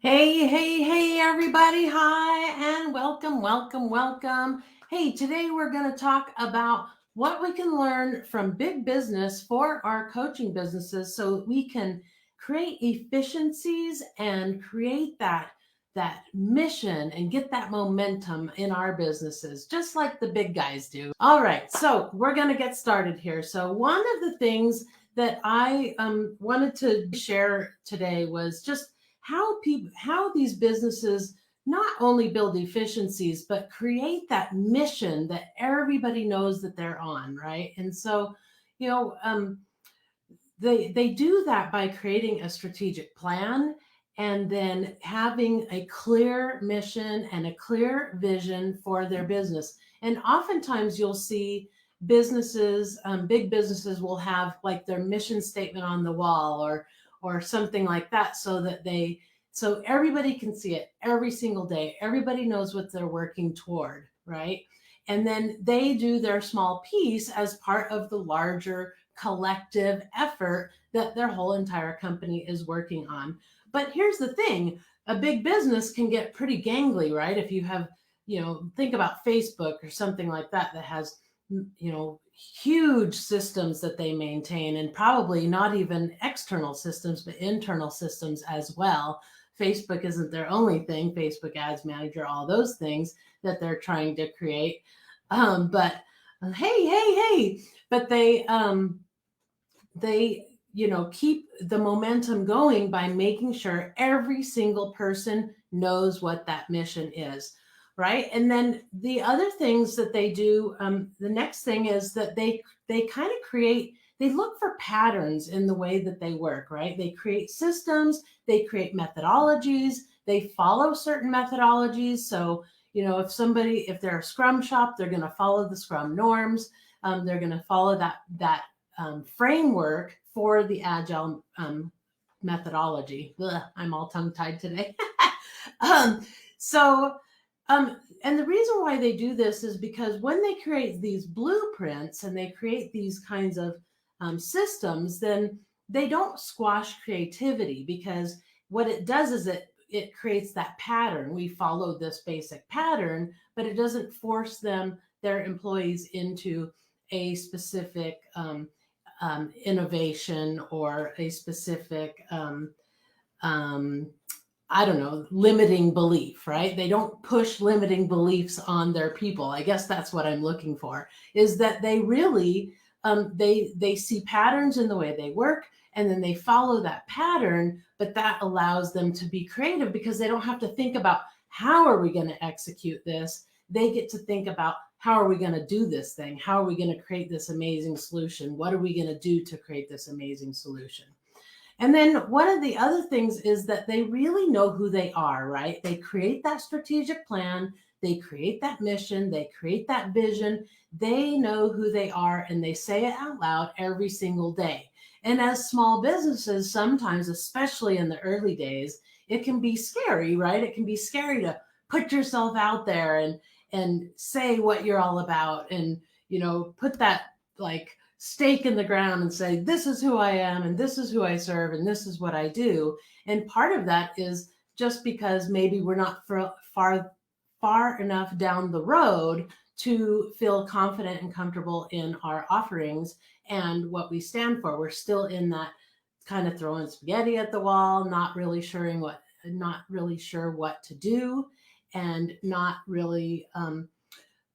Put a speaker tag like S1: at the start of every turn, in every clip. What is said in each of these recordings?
S1: Hey, everybody. Hi, and welcome. Hey, today we're going to talk about what we can learn from big business for our coaching businesses so we can create efficiencies and create that mission and get that momentum in our businesses, just like the big guys do. All right, so we're going to get started here. So one of the things that I wanted to share today was just how these businesses not only build efficiencies but create that mission that everybody knows that they're on, right? And so, you know, they do that by creating a strategic plan and then having a clear mission and a clear vision for their business. And oftentimes you'll see businesses, big businesses will have like their mission statement on the wall or something like that, so everybody can see it every single day. Everybody knows what they're working toward, right? And then they do their small piece as part of the larger collective effort that their whole entire company is working on. But here's the thing, a big business can get pretty gangly, right? If you have, think about Facebook or something like that has, huge systems that they maintain, and probably not even external systems, but internal systems as well. Facebook isn't their only thing, Facebook Ads Manager, all those things that they're trying to create. But hey, but they keep the momentum going by making sure every single person knows what that mission is, right? And then the other things that they do, the next thing is that they kind of create, they look for patterns in the way that they work, right? They create systems, they create methodologies, they follow certain methodologies. So if they're a scrum shop, they're going to follow the scrum norms. They're going to follow that framework for the agile methodology. Ugh, I'm all tongue tied today. um, so, and the reason why they do this is because when they create these blueprints and they create these kinds of systems, then they don't squash creativity, because what it does is it creates that pattern. We follow this basic pattern, but it doesn't force their employees into a specific innovation or a specific I don't know, limiting belief, right? They don't push limiting beliefs on their people. I guess that's what I'm looking for, is that they really they see patterns in the way they work, and then they follow that pattern, but that allows them to be creative because they don't have to think about how are we going to execute this. They get to think about how are we going to do this thing? How are we going to create this amazing solution? What are we going to do to create this amazing solution? And then one of the other things is that they really know who they are, right? They create that strategic plan, they create that mission, they create that vision. They know who they are and they say it out loud every single day. And as small businesses, sometimes, especially in the early days, it can be scary, right? It can be scary to put yourself out there and say what you're all about, and put that like stake in the ground and say, this is who I am, and this is who I serve, and this is what I do. And part of that is just because maybe we're not far enough down the road to feel confident and comfortable in our offerings and what we stand for. We're still in that kind of throwing spaghetti at the wall, not really sure what to do, and not really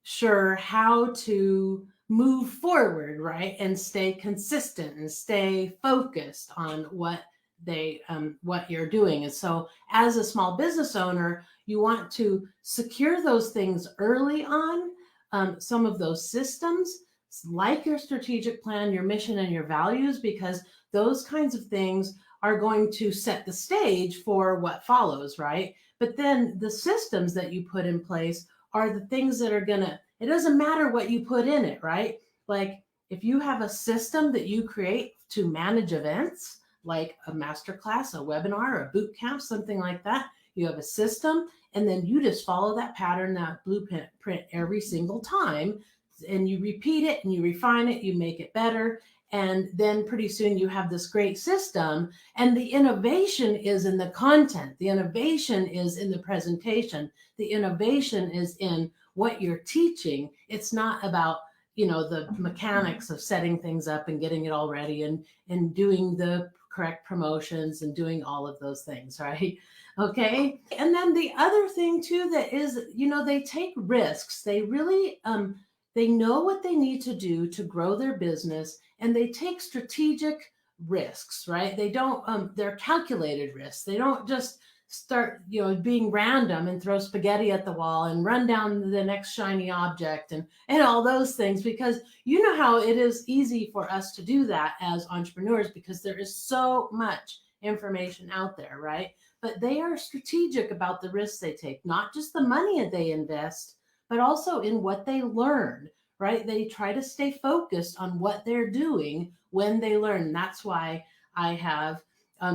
S1: sure how to move forward, right? And stay consistent and stay focused on what you're doing. And so as a small business owner, you want to secure those things early on, some of those systems like your strategic plan, your mission, and your values, because those kinds of things are going to set the stage for what follows, right? But then the systems that you put in place are the things that are gonna, it doesn't matter what you put in it, right? Like if you have a system that you create to manage events, like a masterclass, a webinar, a boot camp, something like that, you have a system, and then you just follow that pattern, that blueprint every single time, and you repeat it and you refine it, you make it better. And then pretty soon you have this great system, and the innovation is in the content. The innovation is in the presentation. The innovation is in what you're teaching. It's not about, the mechanics of setting things up and getting it all ready and doing the correct promotions and doing all of those things, right? Okay. And then the other thing too, that is, they take risks. They really, they know what they need to do to grow their business, and they take strategic risks, right? They don't, they're calculated risks. They don't just start, being random and throw spaghetti at the wall and run down the next shiny object and all those things, because you know how it is easy for us to do that as entrepreneurs, because there is so much information out there, right? But they are strategic about the risks they take, not just the money that they invest, but also in what they learn, right? They try to stay focused on what they're doing when they learn. That's why I have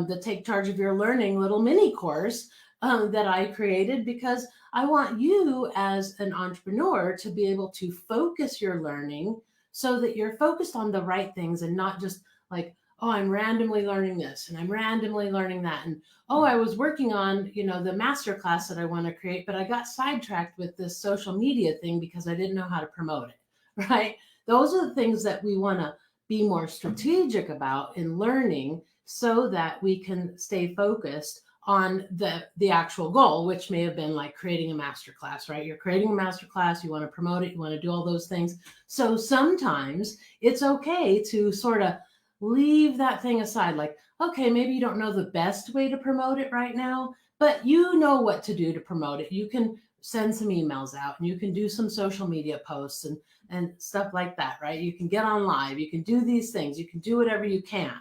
S1: the Take Charge of Your Learning little mini course that I created, because I want you as an entrepreneur to be able to focus your learning so that you're focused on the right things, and not just like, oh, I'm randomly learning this and I'm randomly learning that. And oh, I was working on, the master class that I want to create, but I got sidetracked with this social media thing because I didn't know how to promote it, right? Those are the things that we want to be more strategic about in learning, so that we can stay focused on the actual goal, which may have been like creating a master class, right? You're creating a master class, you want to promote it, you want to do all those things. So sometimes it's okay to sort of leave that thing aside. Like, okay, maybe you don't know the best way to promote it right now, but you know what to do to promote it. You can send some emails out, and you can do some social media posts and stuff like that, right? You can get on live, you can do these things, you can do whatever you can.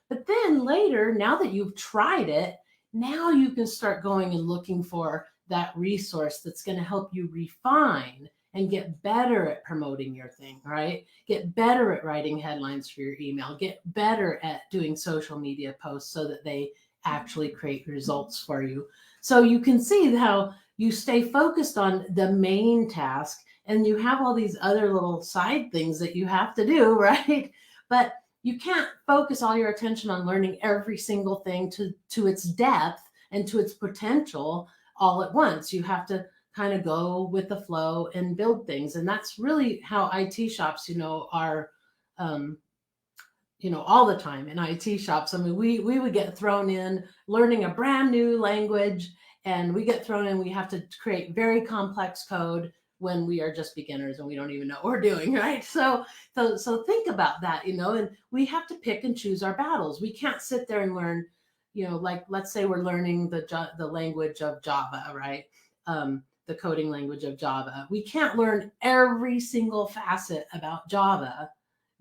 S1: But then later, now that you've tried it, now you can start going and looking for that resource that's going to help you refine and get better at promoting your thing, right? Get better at writing headlines for your email, get better at doing social media posts so that they actually create results for you. So you can see how you stay focused on the main task, and you have all these other little side things that you have to do, right? But you can't focus all your attention on learning every single thing to its depth and to its potential all at once. You have to kind of go with the flow and build things. And that's really how IT shops, are, all the time in IT shops. I mean, we would get thrown in learning a brand new language, and we get thrown in, we have to create very complex code when we are just beginners and we don't even know what we're doing, right? So think about that, and we have to pick and choose our battles. We can't sit there and learn, like, let's say we're learning the language of Java, right? The coding language of Java. We can't learn every single facet about Java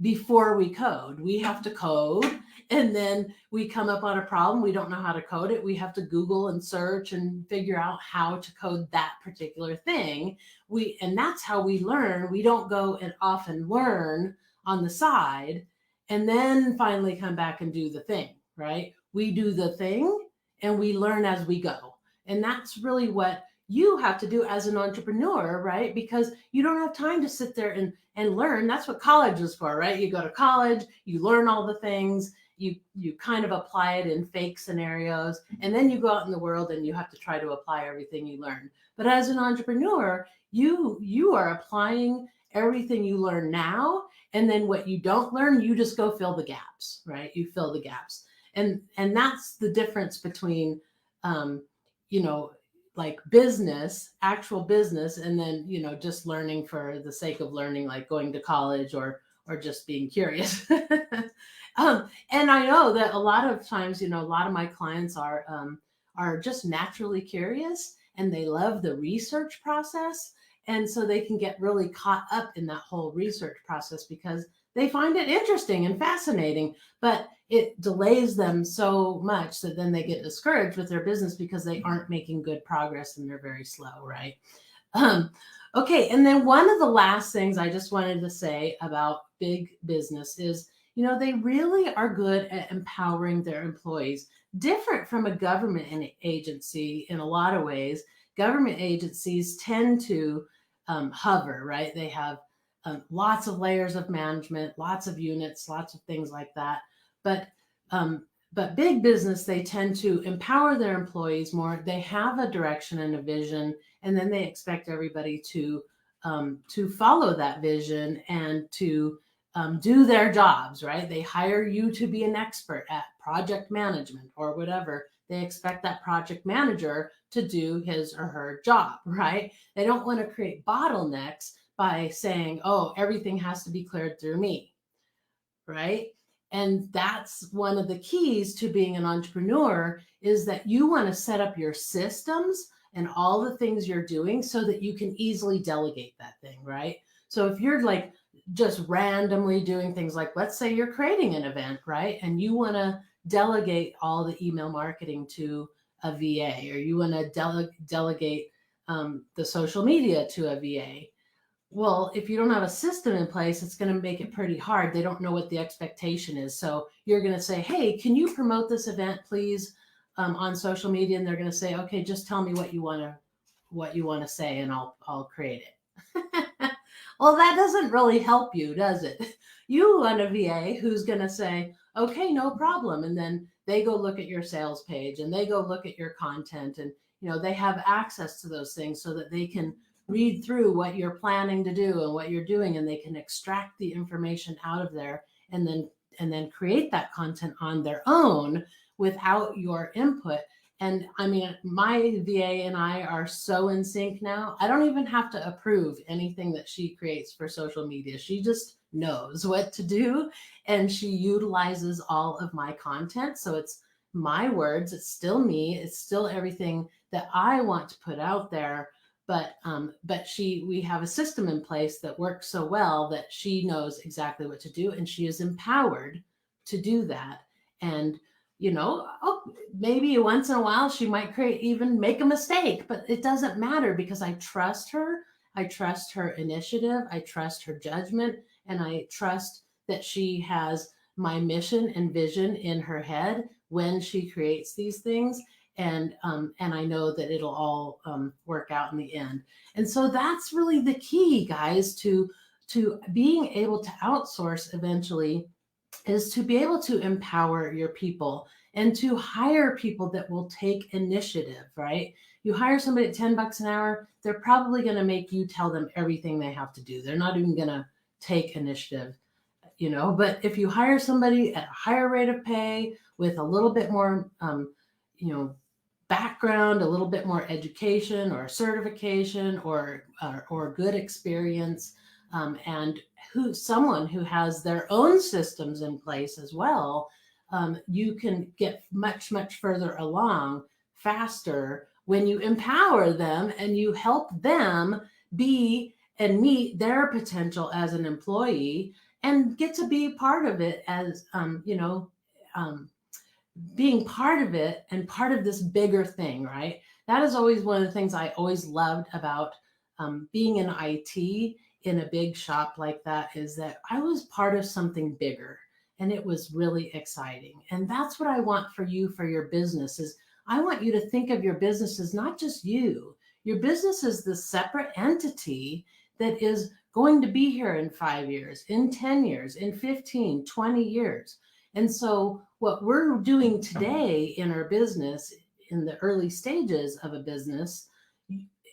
S1: before we code. We have to code, and then we come up on a problem. We don't know how to code it. We have to Google and search and figure out how to code that particular thing. And that's how we learn. We don't go and often learn on the side and then finally come back and do the thing, right? We do the thing and we learn as we go. And that's really what you have to do as an entrepreneur, right? Because you don't have time to sit there and learn. That's what college is for, right? You go to college, you learn all the things, you kind of apply it in fake scenarios, and then you go out in the world and you have to try to apply everything you learn. But as an entrepreneur, you are applying everything you learn now, and then what you don't learn, you just go fill the gaps, right? You fill the gaps. And that's the difference between like business, actual business, and then, just learning for the sake of learning, like going to college or just being curious. And I know that a lot of times, a lot of my clients are just naturally curious, and they love the research process. And so they can get really caught up in that whole research process because they find it interesting and fascinating, but it delays them so much that then they get discouraged with their business because they aren't making good progress and they're very slow, right? Okay, and then one of the last things I just wanted to say about big business is, they really are good at empowering their employees, different from a government agency in a lot of ways. Government agencies tend to hover, right? They have lots of layers of management, lots of units, lots of things like that. But um, but big business, they tend to empower their employees more. They have a direction and a vision, and then they expect everybody to follow that vision and to do their jobs, right? They hire you to be an expert at project management or whatever. They expect that project manager to do his or her job, right? They don't want to create bottlenecks by saying, oh, everything has to be cleared through me, right? And that's one of the keys to being an entrepreneur, is that you want to set up your systems and all the things you're doing so that you can easily delegate that thing, right? So if you're like just randomly doing things, like let's say you're creating an event, right? And you want to delegate all the email marketing to a VA, or you want to delegate the social media to a VA. Well, if you don't have a system in place, it's going to make it pretty hard. They don't know what the expectation is. So you're going to say, hey, can you promote this event, please, on social media? And they're going to say, okay, just tell me what you want to say, and I'll create it. Well, that doesn't really help you, does it? You want a VA who's going to say, okay, no problem. And then they go look at your sales page, and they go look at your content, and they have access to those things so that they can read through what you're planning to do and what you're doing, and they can extract the information out of there, and then create that content on their own without your input. And I mean, my VA and I are so in sync now. I don't even have to approve anything that she creates for social media. She just knows what to do, and she utilizes all of my content. So it's my words, it's still me, it's still everything that I want to put out there. But we have a system in place that works so well that she knows exactly what to do, and she is empowered to do that. And maybe once in a while she might make a mistake, but it doesn't matter, because I trust her. I trust her initiative. I trust her judgment, and I trust that she has my mission and vision in her head when she creates these things. And I know that it'll all work out in the end. And so that's really the key, guys, to being able to outsource eventually, is to be able to empower your people and to hire people that will take initiative, right? You hire somebody at $10 an hour, they're probably going to make you tell them everything they have to do. They're not even going to take initiative, but if you hire somebody at a higher rate of pay with a little bit more, background, a little bit more education or certification or good experience, and someone who has their own systems in place as well, you can get much, much further along faster when you empower them and you help them be and meet their potential as an employee, and get to be part of it as being part of it and part of this bigger thing, right? That is always one of the things I always loved about being in IT in a big shop like that, is that I was part of something bigger, and it was really exciting. And that's what I want for you, for your business. Is I want you to think of your business as not just you. Your business is this separate entity that is going to be here in 5 years, in 10 years, in 15, 20 years. And so what we're doing today in our business, in the early stages of a business,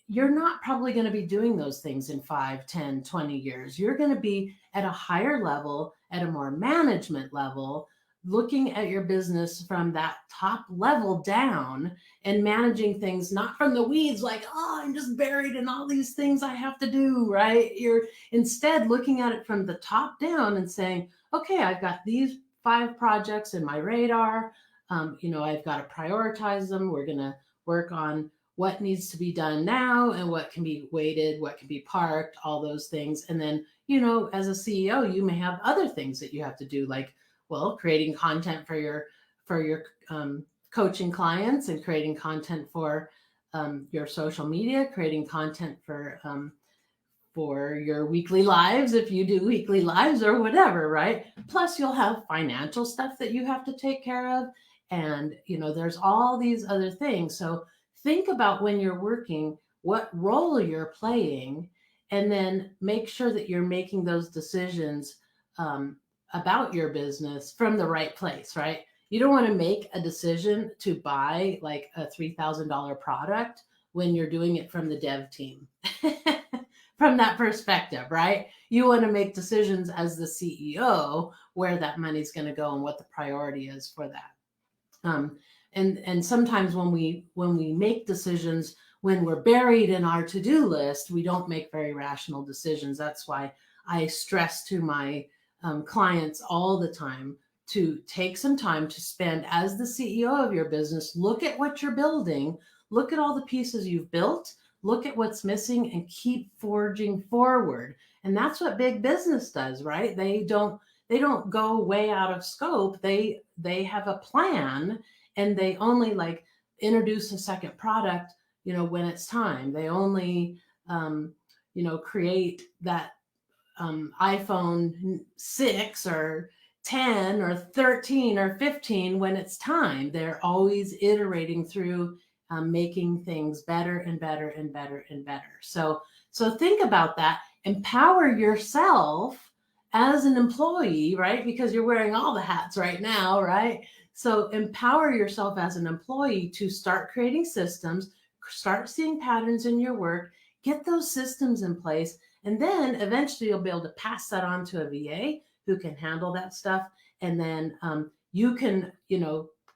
S1: you're not probably going to be doing those things in 5, 10, 20 years. You're going to be at a higher level, at a more management level, looking at your business from that top level down, and managing things not from the weeds, like, oh, I'm just buried in all these things I have to do, right? You're instead looking at it from the top down and saying, okay, I've got these 5 projects in my radar. I've got to prioritize them. We're going to work on what needs to be done now and what can be waited, what can be parked, all those things. And then, as a CEO, you may have other things that you have to do, like, well, creating content for your coaching clients, and creating content for your social media, creating content for your weekly lives, if you do weekly lives or whatever, right? Plus you'll have financial stuff that you have to take care of. And, there's all these other things. So think about, when you're working, what role you're playing, and then make sure that you're making those decisions about your business from the right place, right? You don't want to make a decision to buy like a $3,000 product when you're doing it from the dev team. From that perspective, right? You want to make decisions as the CEO where that money's going to go and what the priority is for that. And sometimes when we make decisions when we're buried in our to-do list, we don't make very rational decisions. That's why I stress to my clients all the time to take some time to spend as the CEO of your business. Look at what you're building, look at all the pieces you've built, look at what's missing, and keep forging forward. And that's what big business does, right? They don't go way out of scope. They have a plan, and they only like introduce a second product, when it's time. They only create that iPhone 6 or 10 or 13 or 15 when it's time. They're always iterating through making things better and better and better and better. So think about that. Empower yourself as an employee, right? Because you're wearing all the hats right now, right? So empower yourself as an employee to start creating systems, start seeing patterns in your work, get those systems in place, and then eventually you'll be able to pass that on to a VA who can handle that stuff. And then you can,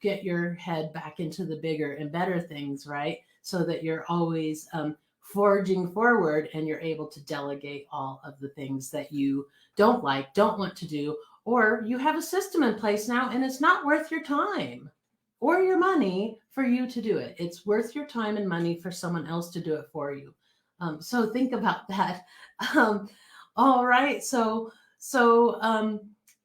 S1: get your head back into the bigger and better things, right? So that you're always forging forward, and you're able to delegate all of the things that you don't want to do, or you have a system in place now and it's not worth your time or your money for you to do it. It's worth your time and money for someone else to do it for you. So think about that. All right. So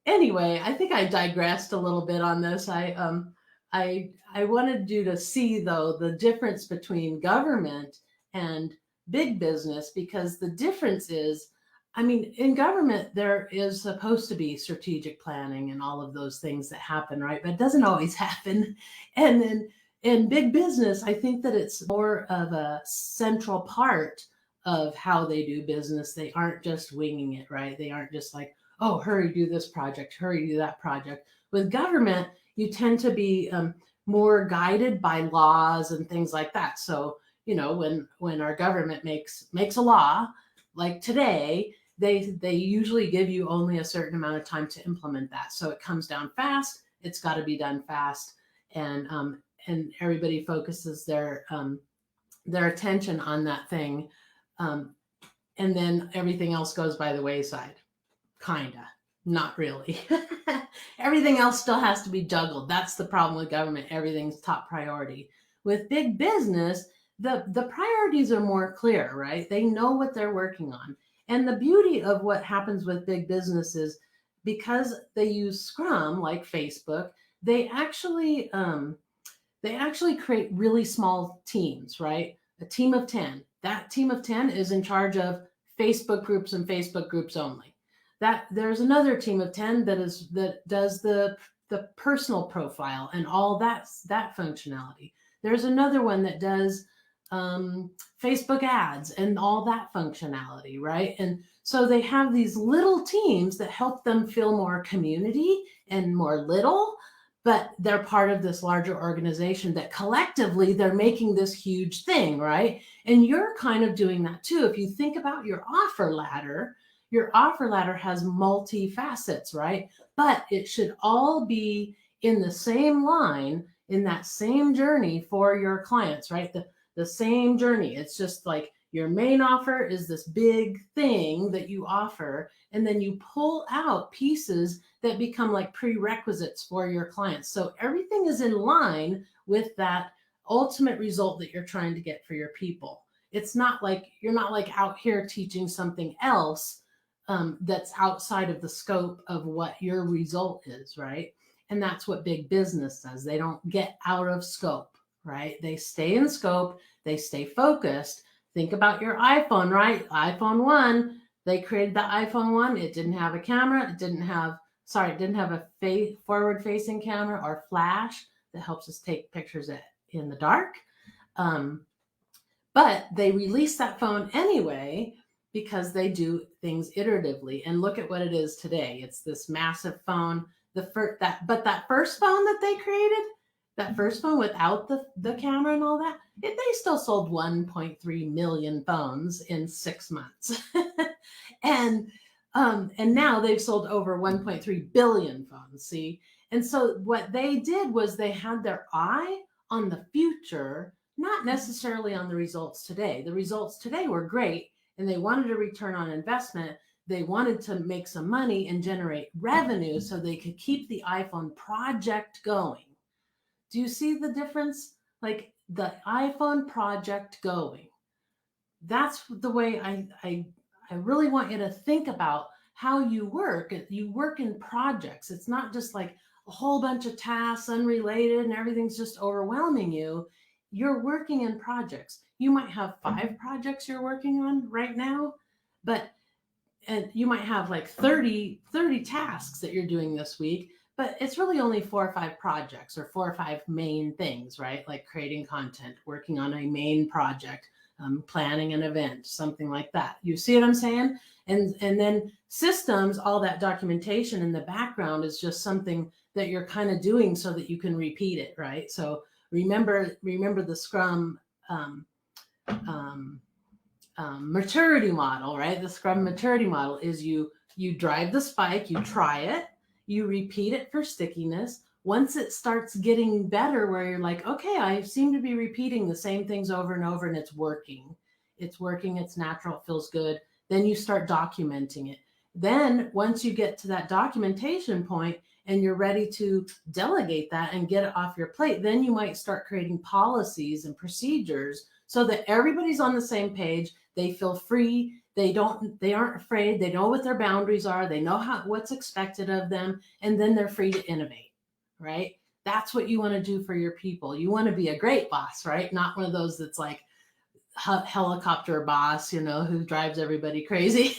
S1: anyway, I think I digressed a little bit on this. I wanted you to see, though, the difference between government and big business, because the difference is, in government, there is supposed to be strategic planning and all of those things that happen, right? But it doesn't always happen. And then in big business, I think that it's more of a central part of how they do business. They aren't just winging it, right? They aren't just like, oh, hurry, do this project, hurry, do that project. With government, you tend to be more guided by laws and things like that. So, when our government makes a law, like today, they usually give you only a certain amount of time to implement that. So it comes down fast. It's got to be done fast, and everybody focuses their attention on that thing, and then everything else goes by the wayside. Kinda, not really. Everything else still has to be juggled. That's the problem with government. Everything's top priority. With big business, the priorities are more clear, right? They know what they're working on. And the beauty of what happens with big business is, because they use Scrum, like Facebook, they actually create really small teams, right? A team of 10. That team of 10 is in charge of Facebook groups and Facebook groups only. That there's another team of 10 that does the personal profile and all that functionality. There's another one that does Facebook ads and all that functionality, right? And so they have these little teams that help them feel more community and more little, but they're part of this larger organization that collectively they're making this huge thing, right? And you're kind of doing that too. If you think about your offer ladder has multi-facets, right? But it should all be in the same line, in that same journey for your clients, right? The same journey. It's just like your main offer is this big thing that you offer, and then you pull out pieces that become like prerequisites for your clients. So everything is in line with that ultimate result that you're trying to get for your people. It's not like you're not like out here teaching something else that's outside of the scope of what your result is, right? And that's what big business does. They don't get out of scope, right? They stay in scope, they stay focused. Think about your iPhone, right? iPhone 1, they created the iPhone 1. It didn't have a camera. It didn't have a forward-facing camera or flash that helps us take pictures in the dark. But they released that phone anyway, because they do things iteratively. And look at what it is today. It's this massive phone. That first phone that they created, that first phone without the camera and all that, they still sold 1.3 million phones in 6 months. and and now they've sold over 1.3 billion phones. See, and so what they did was they had their eye on the future, not necessarily on the results today. The results today were great, and they wanted a return on investment. They wanted to make some money and generate revenue so they could keep the iPhone project going. Do you see the difference? Like the iPhone project going. That's the way I really want you to think about how you work. You work in projects. It's not just like a whole bunch of tasks unrelated and everything's just overwhelming you. You're working in projects. You might have 5 projects you're working on right now, but and you might have like 30 tasks that you're doing this week, but it's really only 4 or 5 projects or 4 or 5 main things, right? Like creating content, working on a main project, planning an event, something like that. You see what I'm saying? And then systems, all that documentation in the background is just something that you're kind of doing so that you can repeat it, right? So remember the Scrum maturity model, right? The Scrum maturity model is you drive the spike, you try it, you repeat it for stickiness. Once it starts getting better, where you're like, okay, I seem to be repeating the same things over and over, and it's working. It's working. It's natural. It feels good. Then you start documenting it. Then once you get to that documentation point and you're ready to delegate that and get it off your plate, then you might start creating policies and procedures so that everybody's on the same page. They feel free. They aren't afraid. They know what their boundaries are. They know what's expected of them. And then they're free to innovate, right? That's what you want to do for your people. You want to be a great boss, right? Not one of those that's like helicopter boss, who drives everybody crazy.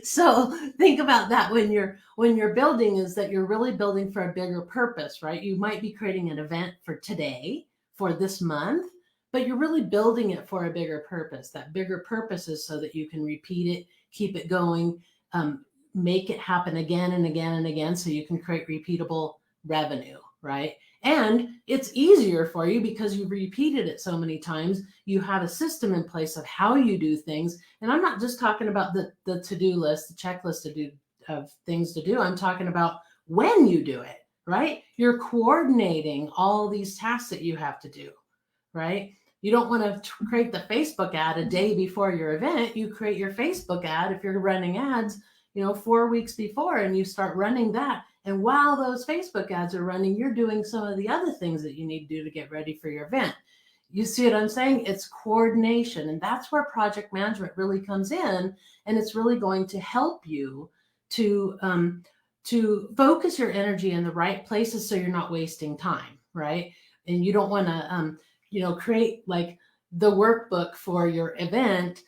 S1: So think about that when you're building, is that you're really building for a bigger purpose, right? You might be creating an event for today, for this month, but you're really building it for a bigger purpose. That bigger purpose is so that you can repeat it, keep it going, make it happen again and again and again, so you can create repeatable revenue, right? And it's easier for you because you've repeated it so many times. You have a system in place of how you do things. And I'm not just talking about the to-do list, the checklist of things to do. I'm talking about when you do it, right? You're coordinating all these tasks that you have to do, right? You don't want to create the Facebook ad a day before your event. You create your Facebook ad, if you're running ads, 4 weeks before, and you start running that. And while those Facebook ads are running, you're doing some of the other things that you need to do to get ready for your event. You see what I'm saying? It's coordination. And that's where project management really comes in. And it's really going to help you to focus your energy in the right places so you're not wasting time, right? And you don't want to, create like the workbook for your event,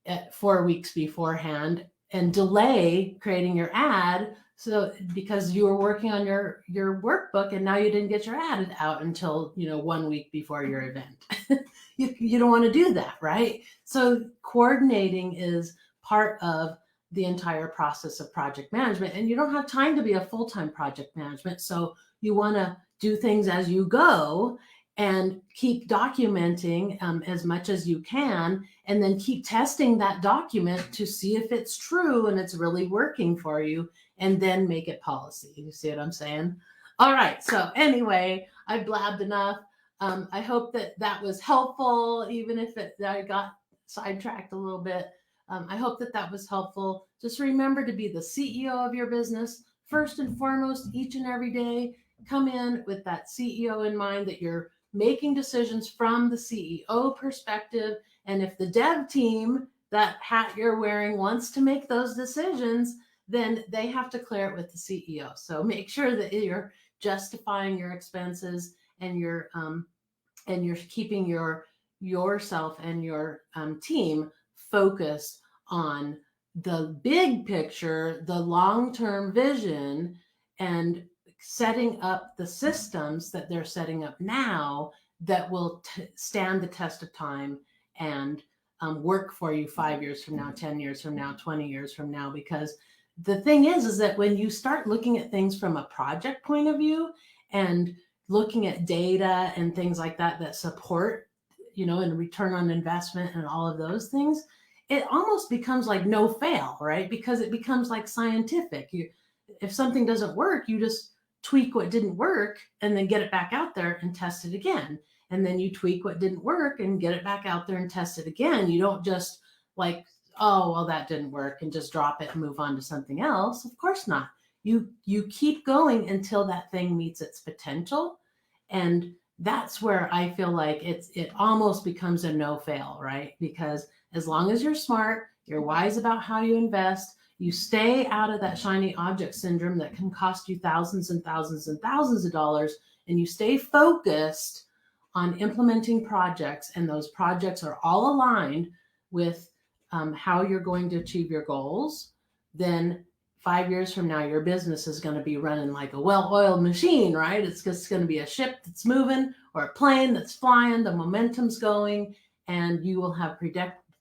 S1: at 4 weeks beforehand, and delay creating your ad. So because you were working on your workbook and now you didn't get your ad out until 1 week before your event. you don't want to do that, right? So coordinating is part of the entire process of project management, and you don't have time to be a full-time project management. So you want to do things as you go and keep documenting as much as you can, and then keep testing that document to see if it's true and it's really working for you, and then make it policy. You see what I'm saying? All right. So anyway, I blabbed enough. I hope that was helpful, even if I got sidetracked a little bit. I hope that was helpful. Just remember to be the CEO of your business first and foremost, each and every day. Come in with that CEO in mind, that you're making decisions from the CEO perspective. And if the dev team, that hat you're wearing, wants to make those decisions, then they have to clear it with the CEO. So make sure that you're justifying your expenses, and you're keeping yourself and your team focused on the big picture, the long-term vision, and setting up the systems that they're setting up now that will stand the test of time and work for you 5 years from now, 10 years from now, 20 years from now. Because the thing is that when you start looking at things from a project point of view and looking at data and things like that that support, and return on investment and all of those things, it almost becomes like no fail, right? Because it becomes like scientific. If something doesn't work, you just tweak what didn't work and then get it back out there and test it again. And then you tweak what didn't work and get it back out there and test it again. You don't just like, oh, well, that didn't work and just drop it and move on to something else. Of course not. You keep going until that thing meets its potential. And that's where I feel like it almost becomes a no fail, right? Because as long as you're smart, you're wise about how you invest, you stay out of that shiny object syndrome that can cost you thousands and thousands and thousands of dollars, and you stay focused on implementing projects, and those projects are all aligned with how you're going to achieve your goals, then 5 years from now, your business is going to be running like a well-oiled machine, right? It's just going to be a ship that's moving or a plane that's flying, the momentum's going, and you will have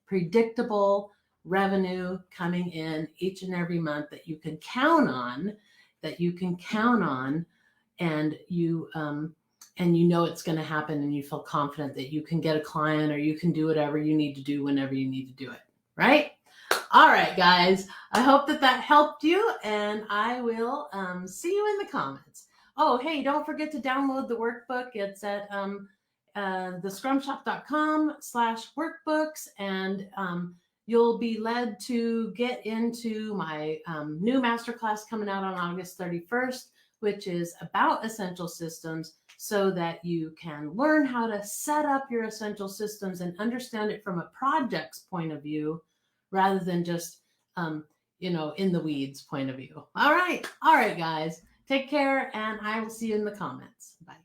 S1: predictable revenue coming in each and every month that you can count on, and you know it's going to happen, and you feel confident that you can get a client or you can do whatever you need to do whenever you need to do it, right? All right, guys, I hope that helped you, and I will see you in the comments. Oh, hey, don't forget to download the workbook. It's at thescrumshop.com/workbooks, and you'll be led to get into my new masterclass coming out on August 31st, which is about essential systems, so that you can learn how to set up your essential systems and understand it from a project's point of view, rather than just, in the weeds point of view. All right, guys, take care, and I will see you in the comments. Bye.